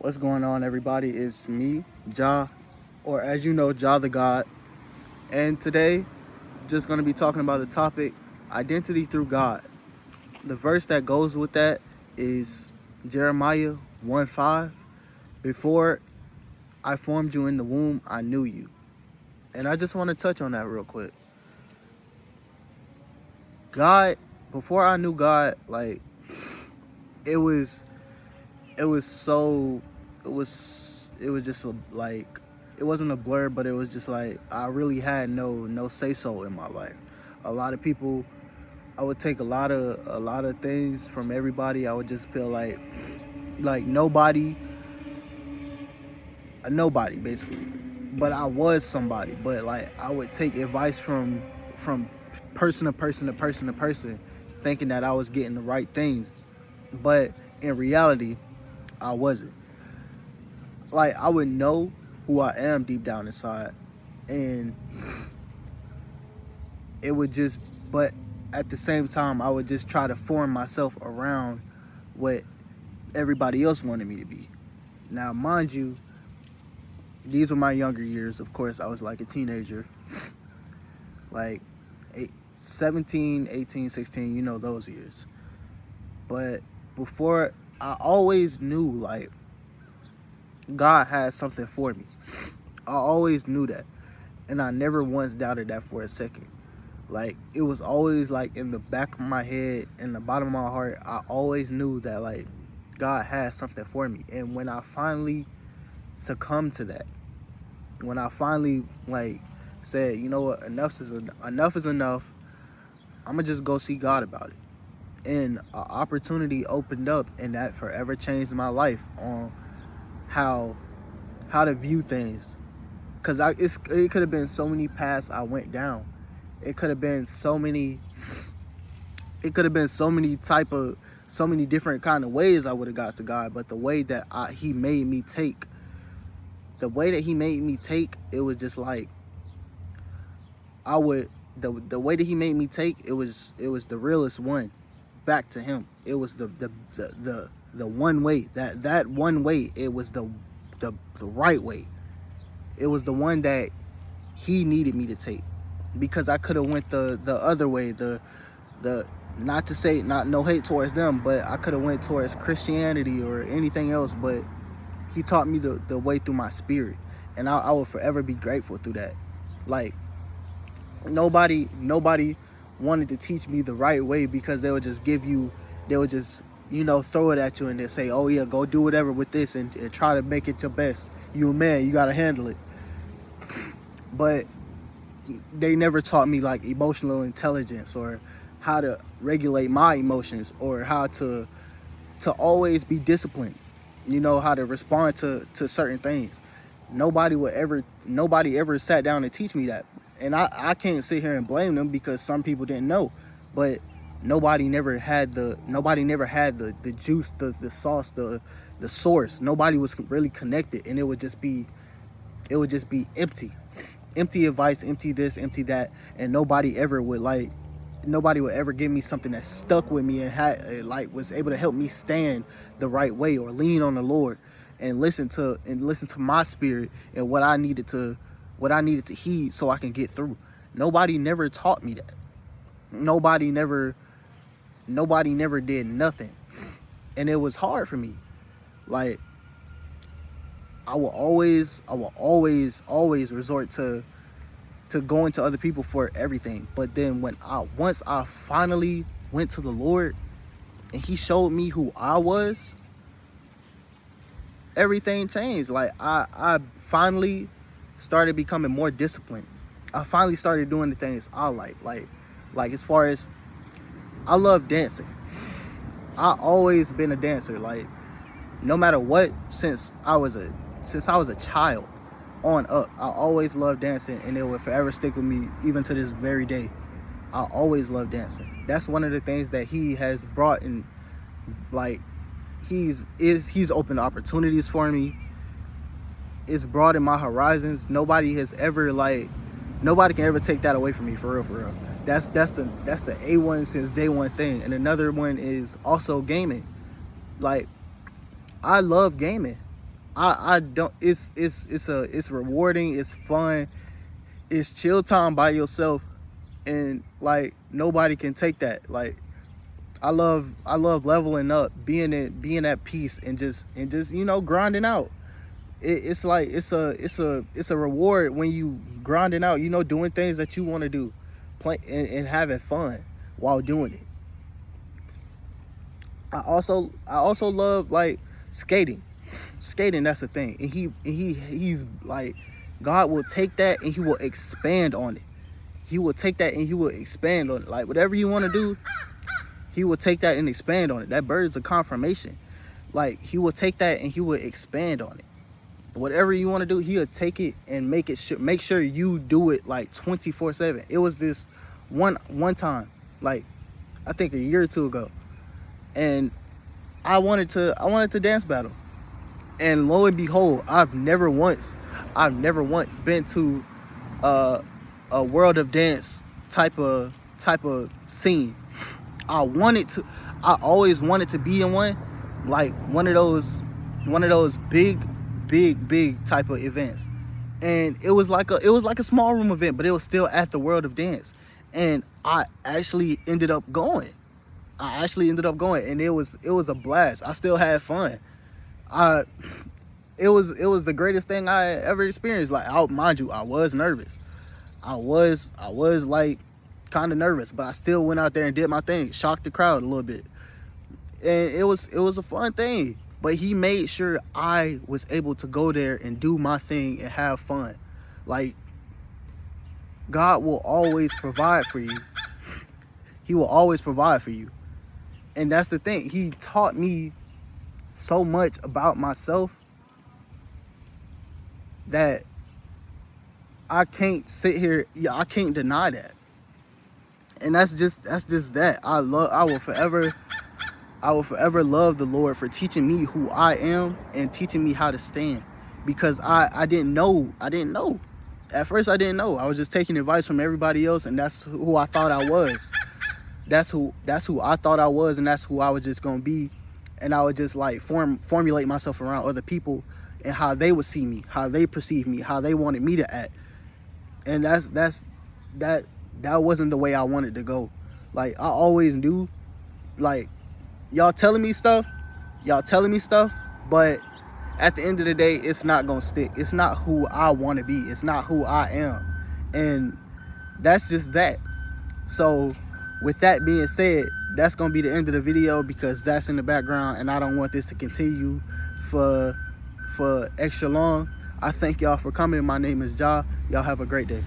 What's going on, everybody? It's me, Ja, or as you know, Ja the God. And today, just going to be talking about the topic identity through God. The verse that goes with that is Jeremiah 1:5. Before I formed you in the womb, I knew you. And I just want to touch on that real quick. God, before I knew God, it was it was so it was just like it wasn't a blur, but it was just like I really had no say so in my life. A lot of people, I would take a lot of things from everybody. I would just feel like nobody basically, but I was somebody. But like I would take advice from person to person to person to person, thinking that I was getting the right things, but in reality I wasn't. Like I would know who I am deep down inside, and it would just, but at the same time I would just try to form myself around what everybody else wanted me to be. Now mind you, these were my younger years. Of course I was like a teenager, like 17, 18, 16, those years. But before, I always knew like God had something for me. I always knew that, and I never once doubted that for a second. Like it was always like in the back of my head, in the bottom of my heart, I always knew that like God had something for me. And when I finally succumbed to that, when I finally like said, you know what, enough is enough, I'm gonna just go see God about it. And an opportunity opened up, and that forever changed my life on how to view things. Cause it could have been so many paths I went down. It could have been so many. It could have been so many different kind of ways I would have got to God. But the way that He made me take, it was just like I would. The way that He made me take, it was the realest one back to Him. It was the one way, that one way. It was the right way. It was the one that He needed me to take, because I could have went the other way, the not to say, not no hate towards them, but I could have went towards Christianity or anything else. But He taught me the way through my spirit, and I will forever be grateful through that. Like nobody wanted to teach me the right way, because they would just throw it at you and they say, oh yeah, go do whatever with this, and try to make it your best. You a man, you gotta handle it. But they never taught me like emotional intelligence, or how to regulate my emotions, or how to always be disciplined, how to respond to certain things. Nobody ever sat down and teach me that. And I can't sit here and blame them, because some people didn't know. But nobody never had the juice, the sauce, the source. Nobody was really connected, and it would just be empty advice, empty this, empty that. And nobody would ever give me something that stuck with me and was able to help me stand the right way, or lean on the Lord and listen to my spirit, and what I needed to heed so I can get through. Nobody never taught me that. Nobody never did nothing. And it was hard for me. Like I will always resort to going to other people for everything. But then once I finally went to the Lord, and He showed me who I was, everything changed. Like I finally started becoming more disciplined. I finally started doing the things I like as far as, I love dancing. I always been a dancer. Like no matter what, since I was a child on up, I always loved dancing, and it will forever stick with me even to this very day. I always loved dancing. That's one of the things that He has brought in. Like He's opened opportunities for me. It's broadened my horizons. Nobody can ever take that away from me, for real. That's the A1 since day one thing. And another one is also gaming. Like I love gaming. I don't. It's rewarding. It's fun. It's chill time by yourself, and like nobody can take that. Like I love leveling up, being at peace, and just grinding out. It's like it's a reward when you grinding out. Doing things that you want to do, play and having fun while doing it. I also love like skating. Skating, that's the thing. And he's like, God will take that and he will expand on it. He will take that and he will expand on it. Like whatever you want to do, he will take that and expand on it. That bird is a confirmation. Like he will take that and he will expand on it. Whatever you want to do, he'll take it and make sure you do it like 24/7. It was this one time, like I think a year or two ago, and I wanted to dance battle, and lo and behold, I've never once been to a world of dance type of scene. I always wanted to be in one, like one of those big type of events. And it was like a small room event, but it was still at the World of Dance. And I actually ended up going. And it was a blast. I still had fun. It was the greatest thing I ever experienced. Like, mind you, I was nervous. I was like kind of nervous, but I still went out there and did my thing, shocked the crowd a little bit. And it was a fun thing. But he made sure I was able to go there and do my thing and have fun. Like, God will always provide for you. He will always provide for you. And that's the thing. He taught me so much about myself that I can't sit here. I can't deny that. And that's just that. I will forever love the Lord for teaching me who I am and teaching me how to stand, because I didn't know. At first I didn't know. I was just taking advice from everybody else, and that's who I thought I was. That's who I thought I was, and that's who I was just gonna be. And I would just like formulate myself around other people and how they would see me, how they perceive me, how they wanted me to act. And that wasn't the way I wanted to go. Like, I always knew, like, y'all telling me stuff, but at the end of the day, it's not gonna stick. It's not who I want to be. It's not who I am. And that's just that. So with that being said, that's gonna be the end of the video, because that's in the background and I don't want this to continue for extra long. I thank y'all for coming. My name is Ja. Y'all have a great day.